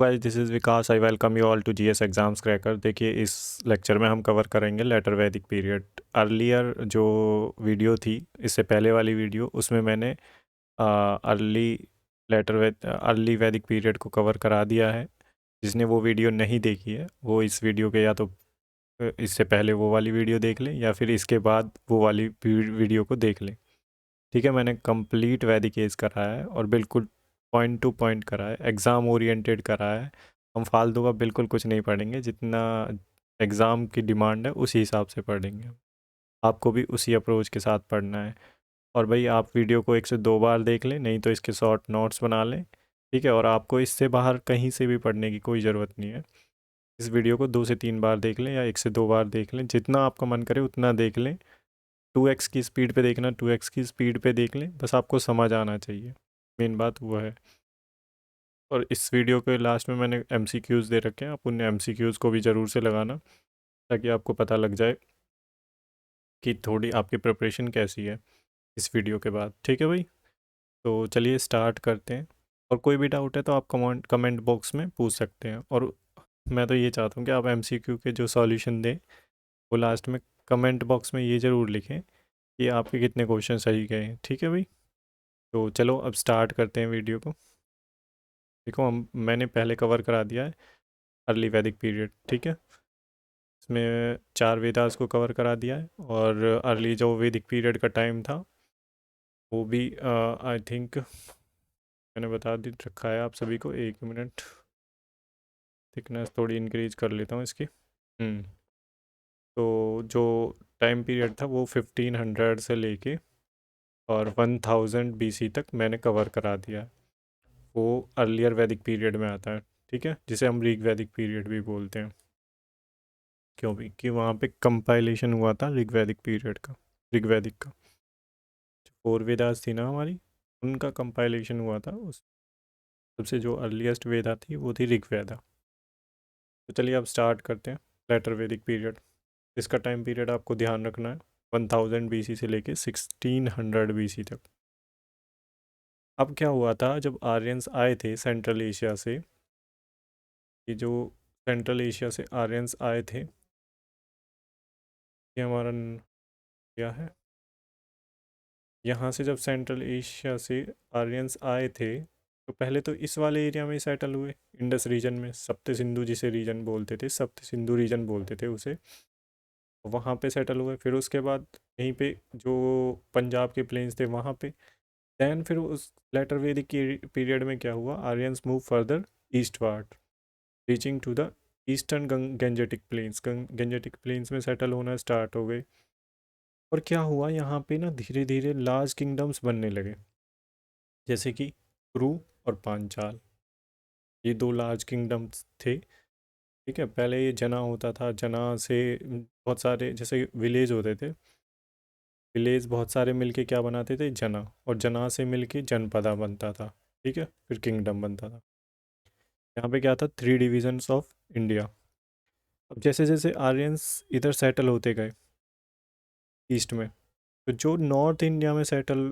Guys, this is Vikas. I welcome you all to GS exams cracker. देखिए, इस lecture में हम कवर करेंगे लेटर वैदिक पीरियड। अर्लियर जो वीडियो थी, इससे पहले वाली वीडियो, उसमें मैंने अर्ली वैदिक पीरियड को कवर करा दिया है। जिसने वो वीडियो नहीं देखी है वो इस वीडियो के या तो इससे पहले वो वाली वीडियो देख लें या फिर इसके बाद वो वाली वीडियो को देख लें। ठीक है, मैंने कंप्लीट वैदिक एज कराया है और बिल्कुल पॉइंट टू पॉइंट करा है, एग्ज़ाम ओरिएंटेड करा है। हम फालतू का बिल्कुल कुछ नहीं पढ़ेंगे, जितना एग्ज़ाम की डिमांड है उसी हिसाब से पढ़ेंगे। आपको भी उसी अप्रोच के साथ पढ़ना है। और भाई, आप वीडियो को 1 से 2 बार देख लें, नहीं तो इसके शॉर्ट नोट्स बना लें। ठीक है, और आपको इससे बाहर कहीं से भी पढ़ने की कोई ज़रूरत नहीं है। इस वीडियो को 2 से 3 बार देख लें या 1 से 2 बार देख लें, जितना आपका मन करे उतना देख लें। 2x की स्पीड पे देखना, 2x की स्पीड पे देख लें, बस आपको समझ आना चाहिए, मेन बात वो है। और इस वीडियो के लास्ट में मैंने MCQs दे रखे हैं, आप उन MCQs को भी ज़रूर से लगाना, ताकि आपको पता लग जाए कि थोड़ी आपकी प्रिपरेशन कैसी है इस वीडियो के बाद। ठीक है भाई, तो चलिए स्टार्ट करते हैं। और कोई भी डाउट है तो आप कमेंट बॉक्स में पूछ सकते हैं। और मैं तो ये चाहता हूँ कि आप MCQ के जो सॉल्यूशन दें वो लास्ट में कमेंट बॉक्स में ये ज़रूर लिखें कि आपके कितने क्वेश्चन सही गए हैं। ठीक है भाई, तो चलो अब स्टार्ट करते हैं वीडियो को। देखो, मैंने पहले कवर करा दिया है अर्ली वैदिक पीरियड। ठीक है, इसमें 4 वेदास को कवर करा दिया है। और अर्ली जो वैदिक पीरियड का टाइम था वो भी आई थिंक मैंने बता दी रखा है आप सभी को। 1 मिनट, थिकनेस थोड़ी इंक्रीज कर लेता हूँ इसकी। तो जो टाइम पीरियड था वो 1500 से लेके और 1000 BC तक मैंने कवर करा दिया है। वो अर्लियर वैदिक पीरियड में आता है। ठीक है, जिसे हम ऋग वैदिक पीरियड भी बोलते हैं, क्यों भी कि वहाँ पे कंपाइलेशन हुआ था ऋग वैदिक पीरियड का, ऋग वैदिक का। जो 4 वेदास थी ना हमारी, उनका कंपाइलेशन हुआ था। उस सबसे जो अर्लीस्ट वेदा थी वो थी ऋग वेदा। तो चलिए अब स्टार्ट करते हैं लेटर वैदिक पीरियड। इसका टाइम पीरियड आपको ध्यान रखना है 1000 BC से लेके 1600 BC तक। अब क्या हुआ था जब आर्यंस आए थे सेंट्रल एशिया से, ये जो सेंट्रल एशिया से आर्यंस आए थे, ये हमारा क्या है, यहाँ से जब सेंट्रल एशिया से आर्यंस आए थे तो पहले तो इस वाले एरिया में सेटल हुए, इंडस रीजन में। सप्त सिंधु जिसे रीजन बोलते थे, सप्त सिंधु रीजन बोलते थे उसे, वहाँ पे सेटल हुए। फिर उसके बाद यहीं पे जो पंजाब के प्लेन्स थे वहाँ पे। दैन फिर उस लेटर वैदिक पीरियड में क्या हुआ, Aryans move further eastward, reaching to the eastern Gangetic plains. Gangetic plains में सेटल होना स्टार्ट हो गए। और क्या हुआ, यहाँ पे ना धीरे धीरे लार्ज किंगडम्स बनने लगे, जैसे कि कुरु और पांचाल। ये 2 लार्ज किंगडम्स थे। ठीक है, पहले ये जना होता था, जना से बहुत सारे जैसे विलेज होते थे, विलेज बहुत सारे मिलके क्या बनाते थे, जना। और जना से मिलके जनपदा बनता था। ठीक है, फिर किंगडम बनता था। यहाँ पे क्या था, 3 डिविजन्स ऑफ इंडिया। अब जैसे जैसे आर्यंस इधर सेटल होते गए ईस्ट में, तो जो नॉर्थ इंडिया में सेटल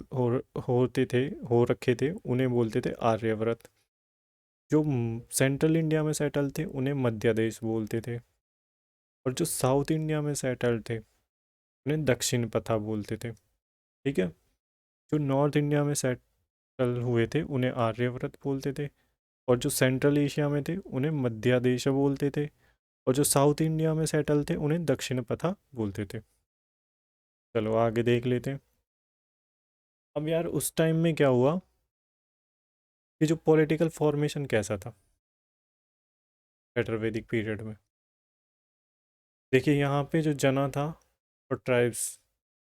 होते थे, हो रखे थे, उन्हें बोलते थे आर्यव्रत। जो सेंट्रल इंडिया में सेटल थे उन्हें मध्य देश बोलते थे। और जो साउथ इंडिया में सेटल थे उन्हें दक्षिण पथा बोलते थे। ठीक है, जो नॉर्थ इंडिया में सेटल हुए थे उन्हें आर्यव्रत बोलते थे। और जो सेंट्रल एशिया में थे उन्हें मध्य देश बोलते थे। और जो साउथ इंडिया में सेटल थे उन्हें दक्षिण पथा बोलते थे। चलो आगे देख लेते हैं। अब यार, उस टाइम में क्या हुआ कि जो पॉलिटिकल फॉर्मेशन कैसा था लेटर वैदिक पीरियड में। देखिए, यहाँ पे जो जना था और ट्राइब्स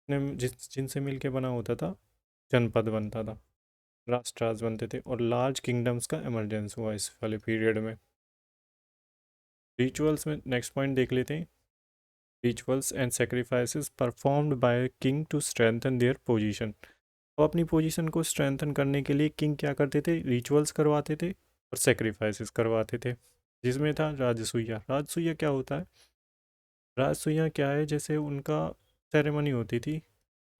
ने जिनसे मिलके बना होता था, जनपद बनता था, राष्ट्राज बनते थे, और लार्ज किंगडम्स का एमरजेंस हुआ इस वाले पीरियड में। रिचुअल्स में नेक्स्ट पॉइंट देख लेते हैं। Rituals and sacrifices performed by king to strengthen their position. तो अपनी पोजीशन को स्ट्रेंथन करने के लिए किंग क्या करते थे, रिचुअल्स करवाते थे और सेक्रीफाइसेस करवाते थे, जिसमें था राजसूया। राजसूया क्या होता है, राजसूया क्या है, जैसे उनका सेरेमनी होती थी,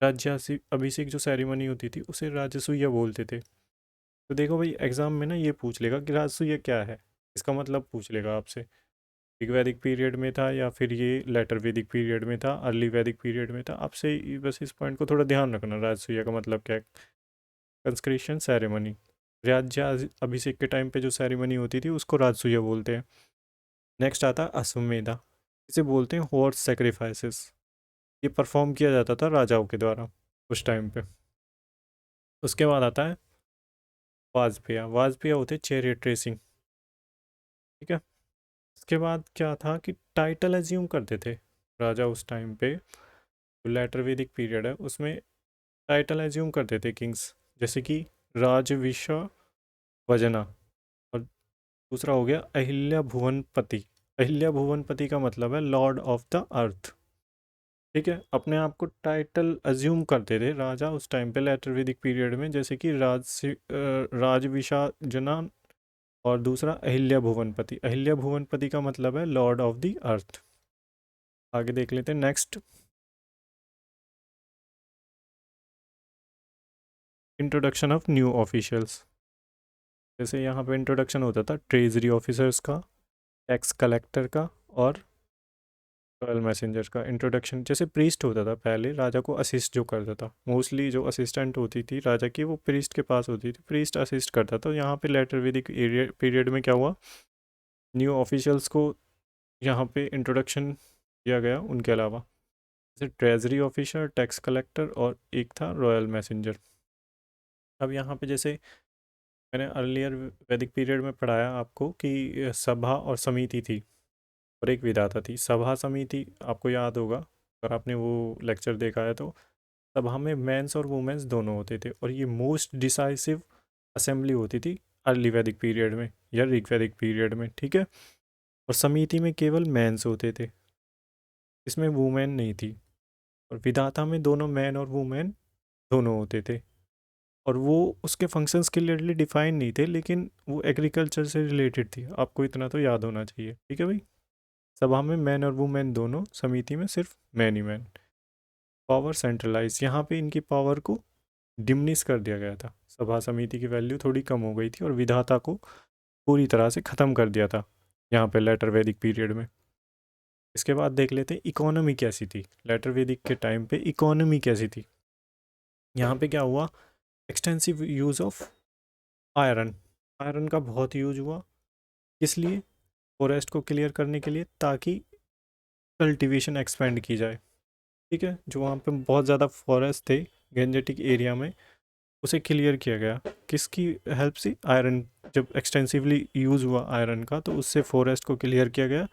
राज्य अभिषेक जो सेरेमनी होती थी उसे राजसूया बोलते थे। तो देखो भाई, एग्जाम में ना ये पूछ लेगा कि राजसूया क्या है। इसका मतलब पूछ लेगा आपसे, ऋग वैदिक पीरियड में था या फिर ये लेटर वैदिक पीरियड में था, अर्ली वैदिक पीरियड में था। आपसे बस इस पॉइंट को थोड़ा ध्यान रखना, राजसूया का मतलब क्या है। कंस्क्रिप्शन सेरेमनी, राज्य अभिषेक के टाइम पे जो सेरेमनी होती थी उसको राजसूया बोलते हैं। नेक्स्ट आता है अश्वमेधा, इसे बोलते हैं हॉर्स सेक्रीफाइसेस। ये परफॉर्म किया जाता था राजाओं के द्वारा उस टाइम पे। उसके बाद आता है वाजपेय। वाजपेय होते चैरियट रेसिंग, ठीक है। इसके बाद क्या था कि टाइटल एज्यूम करते थे राजा उस टाइम पे। जो लेटर वैदिक पीरियड है उसमें टाइटल एज्यूम करते थे किंग्स, जैसे कि राजविशा वजना, और दूसरा हो गया अहिल्या भुवनपति। अहिल्या भुवनपति का मतलब है लॉर्ड ऑफ द अर्थ, ठीक है। अपने आप को टाइटल अज्यूम करते थे राजा उस टाइम पे लेटर वैदिक पीरियड में, जैसे कि राजविशा जना, और दूसरा अहिल्या भुवनपति। अहिल्या भुवनपति का मतलब है लॉर्ड ऑफ द अर्थ। आगे देख लेते हैं next, introduction of new officials. जैसे यहाँ पे इंट्रोडक्शन होता था ट्रेजरी ऑफिसर्स का, टैक्स कलेक्टर का, और रॉयल मैसेंजर का। इंट्रोडक्शन जैसे प्रीस्ट होता था पहले, राजा को असिस्ट जो करता था, मोस्टली जो असिस्टेंट होती थी राजा की वो प्रीस्ट के पास होती थी, प्रीस्ट असिस्ट करता था। यहाँ पे लेटर वैदिक पीरियड में क्या हुआ, न्यू ऑफिशियल्स को यहाँ पे इंट्रोडक्शन दिया गया उनके अलावा, जैसे ट्रेजरी ऑफिसर, टैक्स कलेक्टर, और एक था रॉयल मैसेंजर। अब यहाँ पे जैसे मैंने अर्लियर वैदिक पीरियड में पढ़ाया आपको कि सभा और समिति थी और एक विधाता थी। सभा समिति आपको याद होगा अगर आपने वो लेक्चर देखा है तो, सभा में मेंस और वुमेन्स दोनों होते थे, और ये मोस्ट डिसाइसिव असेंबली होती थी अर्ली वैदिक पीरियड में या ऋग वैदिक पीरियड में, ठीक है। और समिति में केवल मेंस होते थे, इसमें वुमेन नहीं थी। और विधाता में दोनों मैन और वुमेन दोनों होते थे, और वो उसके फंक्शंस क्लियरली डिफाइन नहीं थे, लेकिन वो एग्रीकल्चर से रिलेटेड थी। आपको इतना तो याद होना चाहिए, ठीक है भाई। सभा में मैन और वुमेन दोनों, समिति में सिर्फ मैन ही मैन। पावर सेंट्रलाइज, यहाँ पे इनकी पावर को डिमनिश कर दिया गया था। सभा समिति की वैल्यू थोड़ी कम हो गई थी और विधाता को पूरी तरह से ख़त्म कर दिया था यहाँ पे लेटर वैदिक पीरियड में। इसके बाद देख लेते हैं इकोनॉमी कैसी थी लेटर वैदिक के टाइम पे। इकोनॉमी कैसी थी, यहाँ पे क्या हुआ, extensive use of iron. Iron का बहुत यूज हुआ, किस लिए, फॉरेस्ट को क्लियर करने के लिए, ताकि कल्टीवेशन एक्सपेंड की जाए, ठीक है। जो वहाँ पे बहुत ज़्यादा फॉरेस्ट थे गेंजेटिक एरिया में, उसे क्लियर किया गया किसकी हेल्प से, आयरन। जब एक्सटेंसिवली यूज़ हुआ आयरन का तो उससे फॉरेस्ट को क्लियर किया गया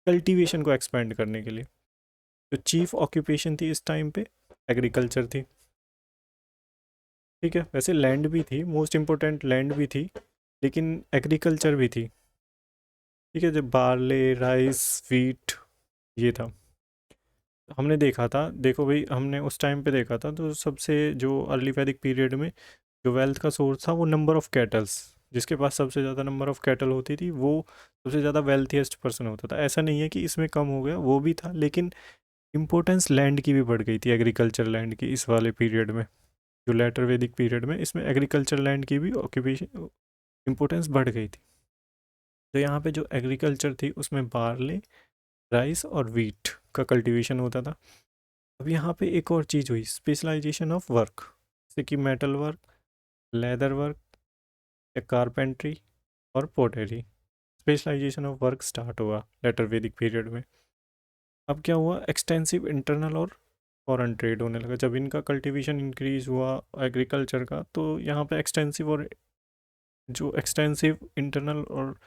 कल्टीवेशन को एक्सपेंड करने के लिए। तो चीफ ऑक्यूपेशन थी इस टाइम पे एग्रीकल्चर थी, ठीक है। वैसे लैंड भी थी, मोस्ट इम्पोर्टेंट लैंड भी थी, लेकिन एग्रीकल्चर भी थी, ठीक है। जब बार्ले, राइस, वीट, ये था हमने देखा था। देखो भाई, हमने उस टाइम पे देखा था तो सबसे जो अर्ली वैदिक पीरियड में जो वेल्थ का सोर्स था वो नंबर ऑफ कैटल्स, जिसके पास सबसे ज़्यादा नंबर ऑफ कैटल होती थी वो सबसे ज़्यादा वेल्थीएस्ट पर्सन होता था। ऐसा नहीं है कि इसमें कम हो गया, वो भी था, लेकिन इम्पोर्टेंस लैंड की भी बढ़ गई थी, एग्रीकल्चर लैंड की इस वाले पीरियड में। जो लेटर वैदिक पीरियड में इसमें एग्रीकल्चर लैंड की भी ऑक्यूपेशन इम्पोर्टेंस बढ़ गई थी। तो यहाँ पे जो एग्रीकल्चर थी उसमें बार्ले, राइस और वीट का कल्टीवेशन होता था। अब यहाँ पे एक और चीज़ हुई, स्पेशलाइजेशन ऑफ वर्क, जैसे कि मेटल वर्क, लेदर वर्क, या कारपेंट्री और पोटरी। स्पेशलाइजेशन ऑफ वर्क स्टार्ट हुआ लेटर वैदिक पीरियड में। अब क्या हुआ, एक्सटेंसिव इंटरनल और फॉरेन ट्रेड होने लगा। जब इनका कल्टीवेशन इंक्रीज हुआ एग्रीकल्चर का, तो यहाँ पे एक्सटेंसिव और जो एक्सटेंसिव इंटरनल और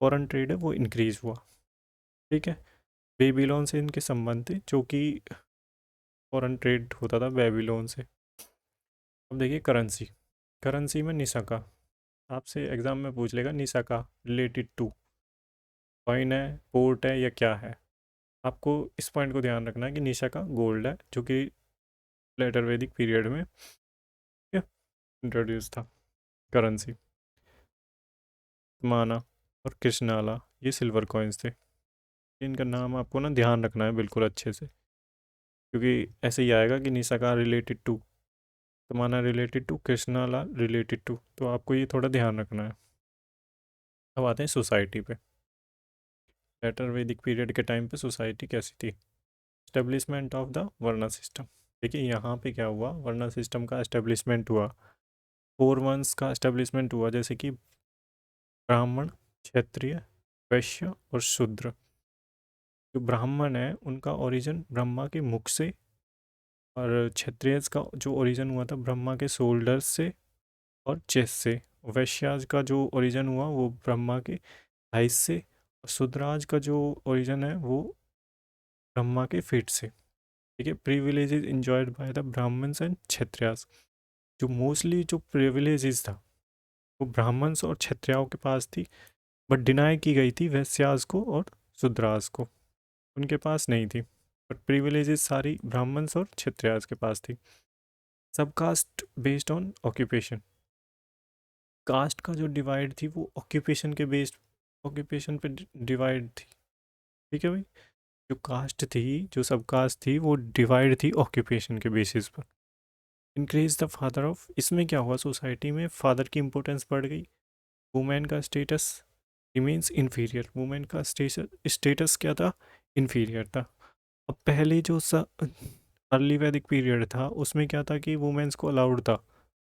फॉरेन ट्रेड है वो इंक्रीज हुआ, ठीक है। बेबीलोन से इनके संबंध थे, जो कि फॉरेन ट्रेड होता था बेबीलोन से। अब देखिए करेंसी, करेंसी में निसाका, आपसे एग्जाम में पूछ लेगा निसाका रिलेटेड टू कॉइन है, पोर्ट है, या क्या है। आपको इस पॉइंट को ध्यान रखना है कि निसाका गोल्ड है, जो कि लेटर वैदिक पीरियड में इंट्रोड्यूस था करेंसी। माना और कृष्णाला ये सिल्वर कॉइन्स थे। इनका नाम आपको ना ध्यान रखना है बिल्कुल अच्छे से, क्योंकि ऐसे ही आएगा कि निसाका रिलेटेड टू, तमाना रिलेटेड टू, कृष्णाला रिलेटेड टू, तो आपको ये थोड़ा ध्यान रखना है। अब आते हैं सोसाइटी पे। लेटर वैदिक पीरियड के टाइम पे सोसाइटी कैसी थी? Establishment of the varna system. देखिए यहाँ पे क्या हुआ, वर्ना सिस्टम का एस्टेब्लिशमेंट हुआ। 4 वंश का एस्टेब्लिशमेंट हुआ, जैसे कि ब्राह्मण, क्षत्रिय, वैश्य और शूद्र। जो ब्राह्मण है उनका ओरिजिन ब्रह्मा के मुख से, और क्षत्रिय का जो ओरिजिन हुआ था ब्रह्मा के शोल्डर्स से और चेस्ट से। वैश्याज का जो ओरिजिन हुआ वो ब्रह्मा के थाइस से, और शूद्राज का जो ओरिजिन है वो ब्रह्मा के फीट से। ठीक है, privileges enjoyed by the Brahmins and Kshatriyas. जो मोस्टली जो प्रिविलेजेस था वो ब्राह्मण्स और क्षत्रियाओं के पास थी, बट डिनाई की गई थी वैश्यास को और शूद्रास को, उनके पास नहीं थी। बट प्रिविलेजेस सारी ब्राह्मण्स और क्षत्रियास के पास थी। सब caste based on occupation. Caste का जो डिवाइड थी वो ऑक्यूपेशन के बेस्ड, ऑक्यूपेशन पे डिवाइड थी। ठीक है भाई, जो कास्ट थी, जो सब कास्ट थी वो डिवाइड थी ऑक्यूपेशन के बेसिस पर। इंक्रीज द फादर ऑफ, इसमें क्या हुआ, सोसाइटी में फादर की इंपॉर्टेंस बढ़ गई। वुमेन का स्टेटस रिमेन्स इन्फीरियर, वुमेन का स्टेटस क्या था, इन्फीरियर था। अब पहले जो अर्ली वैदिक पीरियड था उसमें क्या था कि वुमेन्स को अलाउड था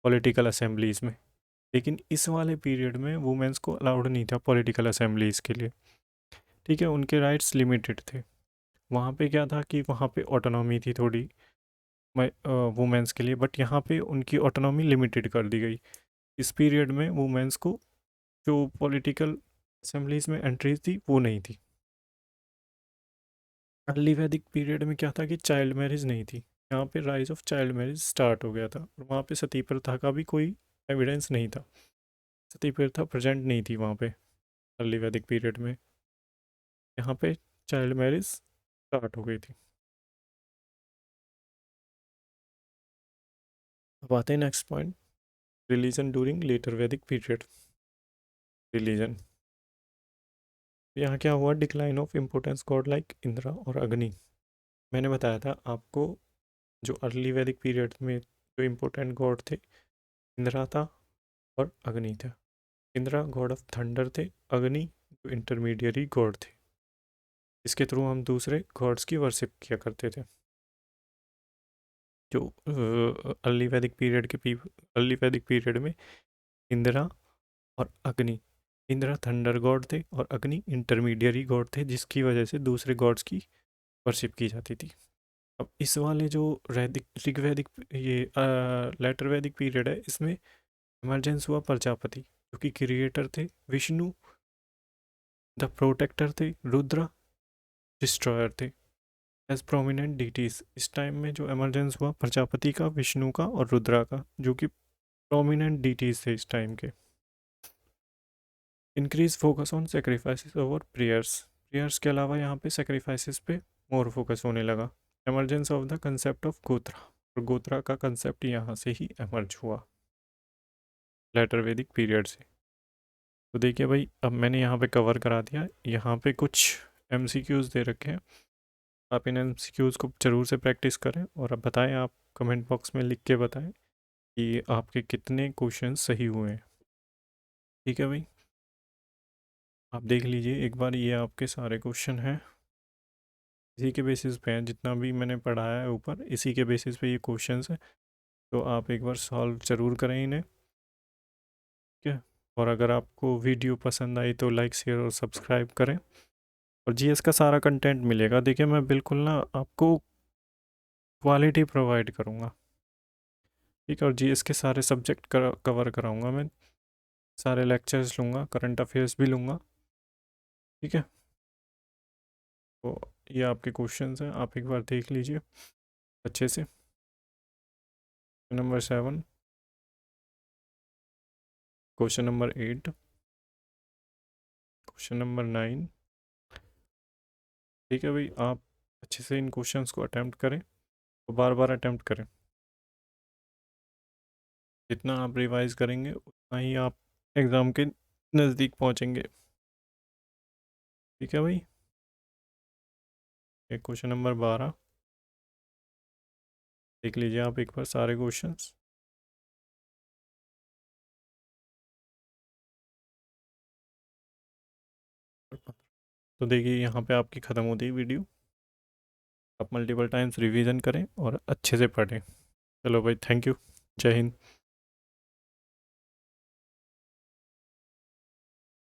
पॉलिटिकल असेंबलीज में, लेकिन इस वाले पीरियड में वुमेन्स को अलाउड नहीं था पॉलिटिकल असेंबलीज के लिए। ठीक है, उनके राइट्स लिमिटेड थे। वहाँ पे क्या था कि वहाँ पे ऑटोनॉमी थी थोड़ी वुमेन्स के लिए, बट यहाँ पे उनकी ऑटोनॉमी लिमिटेड कर दी गई। इस पीरियड में वुमेन्स को जो पॉलिटिकल असेंबलीज में एंट्री थी वो नहीं थी। अर्ली वैदिक पीरियड में क्या था कि चाइल्ड मैरिज नहीं थी, यहाँ पे rise of child marriage start हो गया था, और वहाँ पे सती प्रथा का भी कोई एविडेंस नहीं था। सती प्रथा प्रेजेंट नहीं थी वहाँ पे अर्ली वैदिक पीरियड में। यहाँ पे चाइल्ड मैरिज स्टार्ट हो गई थी। अब आते हैं next point, religion during later वैदिक पीरियड। रिलीजन, यहाँ क्या हुआ, decline of importance God like Indra और अग्नि। मैंने बताया था आपको, जो अर्ली वैदिक पीरियड में जो इम्पोर्टेंट गॉड थे, इंद्रा था और अग्नि था। इंद्रा गॉड ऑफ थंडर थे, अग्नि जो इंटरमीडियरी गॉड थे, इसके थ्रू हम दूसरे गॉड्स की वर्शिप किया करते थे। जो अर्ली वैदिक पीरियड के अर्ली वैदिक पीरियड में इंद्रा और अग्नि, इंद्रा थंडर गॉड थे और अग्नि इंटरमीडियरी गॉड थे, जिसकी वजह से दूसरे गॉड्स की वर्शिप की जाती थी। अब इस वाले जो वैदिक ऋग्वैदिक ये लेटर वैदिक पीरियड है, इसमें इमरजेंस हुआ प्रजापति, जो कि क्रिएटर थे, विष्णु द प्रोटेक्टर थे, रुद्र डिस्ट्रॉयर थे एज प्रोमिनेंट डिटीज। इस टाइम में जो एमरजेंस हुआ प्रजापति का, विष्णु का और रुद्रा का, जो कि प्रोमिनेंट डिटीज थे इस टाइम के। Increase focus on sacrifices over prayers, prayers के अलावा यहाँ पे सेक्रीफाइसेस पे मोर फोकस होने लगा। Emergence of the concept of गोत्रा, और गोत्रा का कंसेप्ट यहाँ से ही एमर्ज हुआ लेटर वैदिक पीरियड से। तो देखिए भाई, अब मैंने यहाँ पे कवर करा दिया, यहाँ पे कुछ एमसीक्यूज़ दे रखे हैं, आप इन एमसीक्यूज़ को ज़रूर से प्रैक्टिस करें, और अब बताएं, आप कमेंट बॉक्स में लिख के बताएं कि आपके कितने क्वेश्चन सही हुए हैं। ठीक है भाई, आप देख लीजिए एक बार, ये आपके सारे क्वेश्चन हैं, इसी के बेसिस पे हैं, जितना भी मैंने पढ़ाया है ऊपर इसी के बेसिस पे ये क्वेश्चंस हैं। तो आप एक बार सॉल्व ज़रूर करें इन्हें। ठीक है, और अगर आपको वीडियो पसंद आई तो लाइक शेयर और सब्सक्राइब करें, और जीएस का सारा कंटेंट मिलेगा। देखिए मैं बिल्कुल ना आपको क्वालिटी प्रोवाइड करूँगा। ठीक है, और जीएस के सारे सब्जेक्ट कवर कराऊँगा मैं, सारे लेक्चर्स लूँगा, करंट अफेयर्स भी लूँगा। ठीक है, तो ये आपके क्वेश्चंस हैं, आप एक बार देख लीजिए अच्छे से। Number 7, question number 8, question number 9। ठीक है भाई, आप अच्छे से इन क्वेश्चंस को अटैम्प्ट करें, तो बार बार अटैम्प्ट करें। जितना आप रिवाइज करेंगे उतना ही आप एग्ज़ाम के नज़दीक पहुँचेंगे। ठीक है भाई, एक क्वेश्चन नंबर 12 देख लीजिए आप एक बार सारे क्वेश्चंस। तो देखिए यहाँ पे आपकी ख़त्म होती है वीडियो। आप मल्टीपल टाइम्स रिवीजन करें और अच्छे से पढ़ें। चलो भाई, थैंक यू। जय हिंद।